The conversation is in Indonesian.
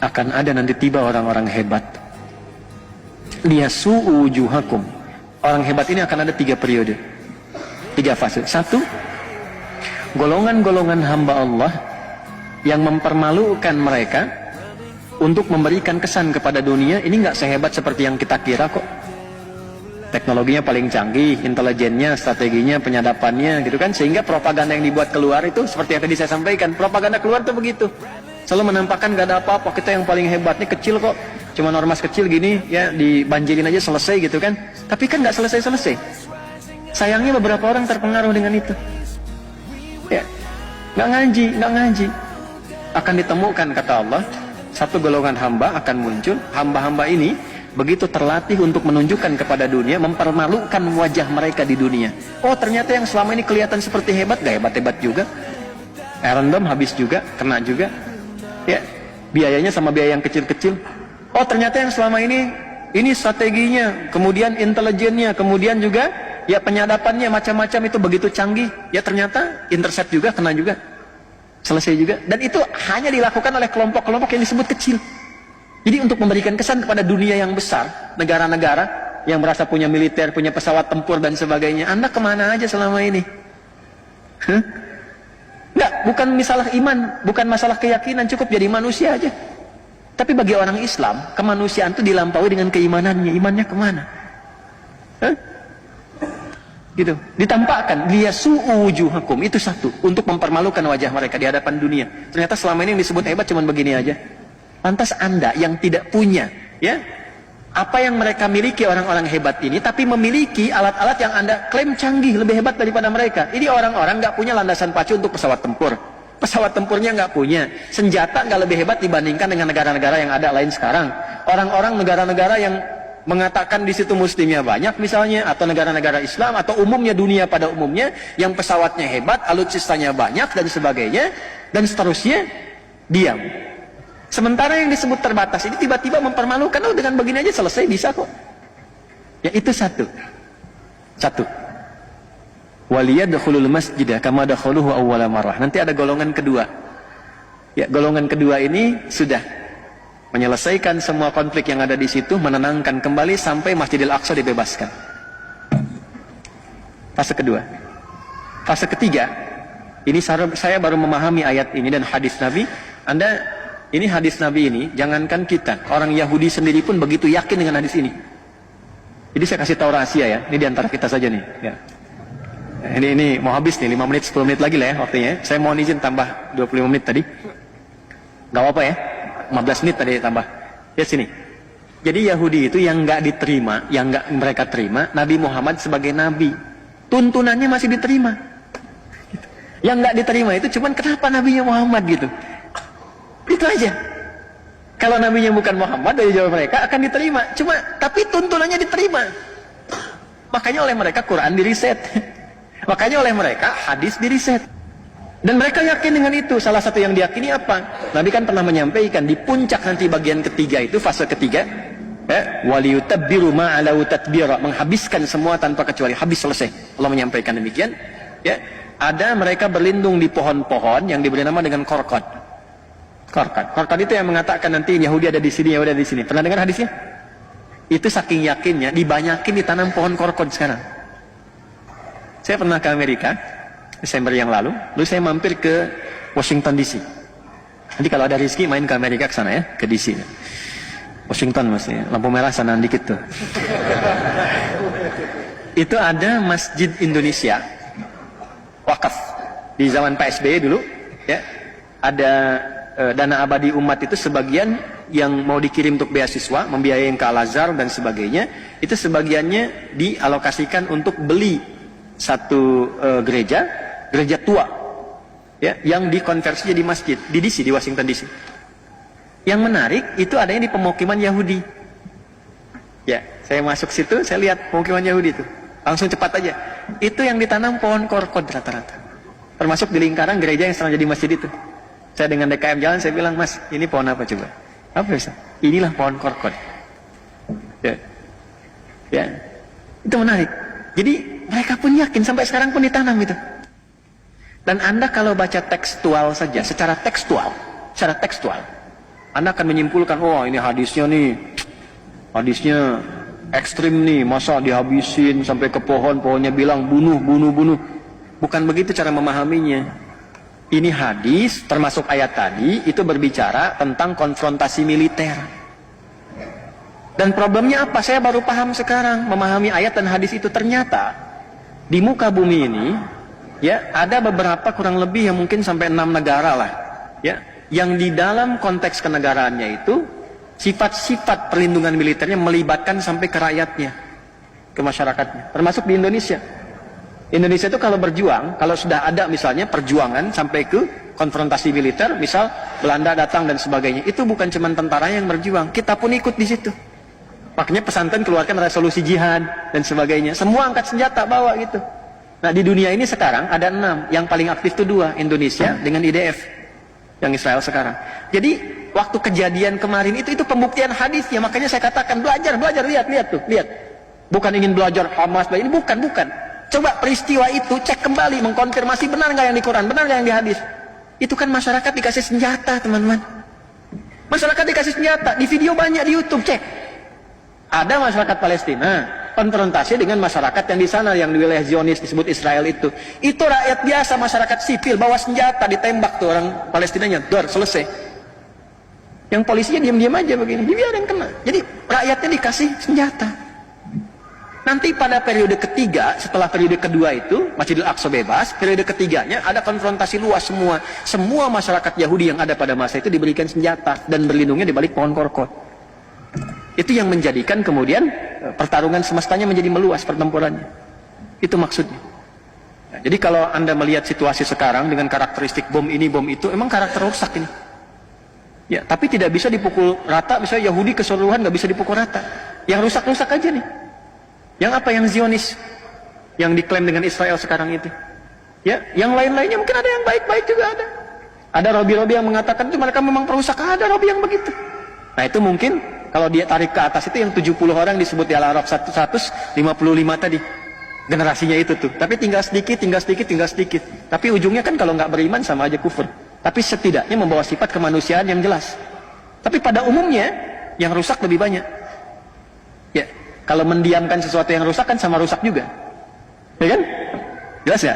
akan ada nanti tiba orang-orang hebat. Liyasu'u wujuhakum. Orang hebat ini akan ada 3 periode, 3 fase. 1, golongan-golongan hamba Allah yang mempermalukan mereka untuk memberikan kesan kepada dunia, ini nggak sehebat seperti yang kita kira kok. Teknologinya paling canggih, intelijennya, strateginya, penyadapannya gitu kan, sehingga propaganda yang dibuat keluar itu seperti yang tadi saya sampaikan, propaganda keluar tuh begitu, selalu menampakkan nggak ada apa-apa, kita yang paling hebat nih, kecil kok, cuma ormas kecil gini ya, dibanjirin aja selesai gitu kan. Tapi kan nggak selesai-selesai. Sayangnya beberapa orang terpengaruh dengan itu ya, nggak ngaji. Akan ditemukan, kata Allah, satu golongan hamba akan muncul. Hamba-hamba ini begitu terlatih untuk menunjukkan kepada dunia, mempermalukan wajah mereka di dunia. Oh, ternyata yang selama ini kelihatan seperti hebat, gak hebat-hebat juga. Random habis juga, kena juga. Ya, biayanya sama biaya yang kecil-kecil. Oh, ternyata yang selama ini strateginya, kemudian intelijennya, kemudian juga ya penyadapannya macam-macam itu begitu canggih. Ya ternyata intercept juga, kena juga. Selesai juga. Dan itu hanya dilakukan oleh kelompok-kelompok yang disebut kecil. Jadi untuk memberikan kesan kepada dunia yang besar, negara-negara yang merasa punya militer, punya pesawat tempur dan sebagainya, Anda kemana aja selama ini? Enggak, bukan masalah iman, bukan masalah keyakinan, cukup jadi manusia aja. Tapi bagi orang Islam, kemanusiaan itu dilampaui dengan keimanannya. Imannya kemana? Gitu, ditampakkan liyasu'u wujuhakum, itu satu, untuk mempermalukan wajah mereka di hadapan dunia. Ternyata selama ini yang disebut hebat cuman begini aja. Lantas Anda yang tidak punya ya apa yang mereka miliki orang-orang hebat ini, tapi memiliki alat-alat yang Anda klaim canggih, lebih hebat daripada mereka. Ini orang-orang nggak punya landasan pacu untuk pesawat tempur, pesawat tempurnya nggak punya, senjata nggak lebih hebat dibandingkan dengan negara-negara yang ada lain sekarang. Orang-orang negara-negara yang mengatakan di situ muslimnya banyak misalnya, atau negara-negara Islam, atau umumnya dunia pada umumnya yang pesawatnya hebat, alutsistanya banyak dan sebagainya dan seterusnya, diam. Sementara yang disebut terbatas ini tiba-tiba mempermalukan, oh dengan begini aja selesai, bisa kok. Ya itu satu. Waliyadkhulul masjidah kama dakhuluhu awwala marrah. Nanti ada golongan kedua. Ya, golongan kedua ini sudah menyelesaikan semua konflik yang ada di situ, menenangkan kembali sampai Masjidil Aqsa dibebaskan. Fase kedua. Fase ketiga, ini saya baru memahami ayat ini dan hadis Nabi. Ini hadis Nabi ini, jangankan kita, orang Yahudi sendiri pun begitu yakin dengan hadis ini. Jadi saya kasih tahu rahasia ya, ini diantara kita saja nih. Ya. Ini mau habis nih, 5 menit, 10 menit lagi lah ya waktunya. Saya mohon izin tambah 25 menit tadi. Gak apa-apa ya, 15 menit tadi tambah. Ya sini. Jadi Yahudi itu yang nggak diterima, yang nggak mereka terima, Nabi Muhammad sebagai Nabi. Tuntunannya masih diterima. Yang nggak diterima itu cuman kenapa Nabinya Muhammad gitu. Itu aja. Kalau nabinya bukan Muhammad, dari jawab mereka akan diterima. Cuma tapi tuntunannya diterima. Makanya oleh mereka Quran diriset. Makanya oleh mereka hadis diriset. Dan mereka yakin dengan itu. Salah satu yang diyakini apa? Nabi kan pernah menyampaikan di puncak nanti bagian ketiga itu, fase ketiga, waliyutabbiru ma'alau tatbira, menghabiskan semua tanpa kecuali, habis, selesai. Allah menyampaikan demikian. Ya, ada mereka berlindung di pohon-pohon yang diberi nama dengan korkot. Korkot itu yang mengatakan nanti Yahudi ada di sini, Yahudi ada di sini. Pernah dengar hadisnya? Itu saking yakinnya, dibanyakin ditanam pohon korkot sekarang. Saya pernah ke Amerika Desember yang lalu saya mampir ke Washington DC. Nanti kalau ada rezeki main ke Amerika ke sana ya, ke DC. Washington maksudnya, lampu merah sana dikit tuh. Itu ada Masjid Indonesia wakaf di zaman PSBY dulu ya. Ada dana abadi umat itu sebagian yang mau dikirim untuk beasiswa, membiayai ke Al-Azhar dan sebagainya, itu sebagiannya dialokasikan untuk beli satu gereja tua ya, yang dikonversi jadi masjid di DC, di Washington DC. Yang menarik itu adanya di pemukiman Yahudi. Ya, saya masuk situ, saya lihat pemukiman Yahudi itu. Langsung cepat aja. Itu yang ditanam pohon korkot rata-rata. Termasuk di lingkaran gereja yang sekarang jadi masjid itu. Saya dengan DKM jalan, saya bilang, Mas, ini pohon apa coba? Apa bisa? Inilah pohon korkot. Ya. Itu menarik. Jadi mereka pun yakin, sampai sekarang pun ditanam itu. Dan Anda kalau baca tekstual saja, secara tekstual, Anda akan menyimpulkan, oh ini hadisnya ekstrim nih, masa dihabisin sampai ke pohon, pohonnya bilang bunuh. Bukan begitu cara memahaminya. Ini hadis, termasuk ayat tadi, itu berbicara tentang konfrontasi militer. Dan problemnya apa? Saya baru paham sekarang, memahami ayat dan hadis itu. Ternyata, di muka bumi ini, ya, ada beberapa kurang lebih yang mungkin sampai 6 negara lah, ya, yang di dalam konteks kenegaraannya itu sifat-sifat perlindungan militernya melibatkan sampai ke rakyatnya, ke masyarakatnya, termasuk di Indonesia. Indonesia itu kalau berjuang, kalau sudah ada misalnya perjuangan sampai ke konfrontasi militer, misal Belanda datang dan sebagainya, itu bukan cuma tentara yang berjuang, kita pun ikut di situ. Makanya pesantren keluarkan resolusi jihad dan sebagainya, semua angkat senjata bawa gitu. Nah, di dunia ini sekarang ada 6, yang paling aktif itu 2, Indonesia dengan IDF. Yang Israel sekarang. Jadi waktu kejadian kemarin itu pembuktian hadisnya. Makanya saya katakan belajar, lihat tuh. Bukan ingin belajar Hamas, ini bukan. Coba peristiwa itu cek kembali, mengkonfirmasi benar nggak yang di Quran, benar nggak yang di hadis. Itu kan masyarakat dikasih senjata, teman-teman. Masyarakat dikasih senjata, di video banyak di YouTube, cek. Ada masyarakat Palestina konfrontasi dengan masyarakat yang di sana, yang di wilayah Zionis disebut Israel itu rakyat biasa, masyarakat sipil bawa senjata, ditembak tuh orang Palestinanya, selesai. Yang polisinya diam-diam aja begini, dibiarin kena. Jadi rakyatnya dikasih senjata. Nanti pada periode ketiga, setelah periode kedua itu Masjidil Aqsa bebas, periode ketiganya ada konfrontasi luas, semua masyarakat Yahudi yang ada pada masa itu diberikan senjata dan berlindungnya di balik pohon korkot. Itu yang menjadikan kemudian pertarungan semestanya menjadi meluas pertempurannya. Itu maksudnya. Nah, jadi kalau Anda melihat situasi sekarang dengan karakteristik bom ini, bom itu, emang karakter rusak ini. Ya, tapi tidak bisa dipukul rata, misalnya Yahudi keseluruhan nggak bisa dipukul rata. Yang rusak-rusak aja nih. Yang apa? Yang Zionis, yang diklaim dengan Israel sekarang itu. Ya, yang lain-lainnya mungkin ada yang baik-baik juga ada. Ada Robi-Robi yang mengatakan itu mereka memang perusak, ada Robi yang begitu. Nah, itu mungkin kalau dia tarik ke atas itu yang 70 orang disebut di Al-Araf 155 tadi. Generasinya itu tuh. Tapi tinggal sedikit. Tapi ujungnya kan kalau nggak beriman sama aja kufur. Tapi setidaknya membawa sifat kemanusiaan yang jelas. Tapi pada umumnya yang rusak lebih banyak. Ya, kalau mendiamkan sesuatu yang rusak kan sama rusak juga. Ya kan? Jelas ya?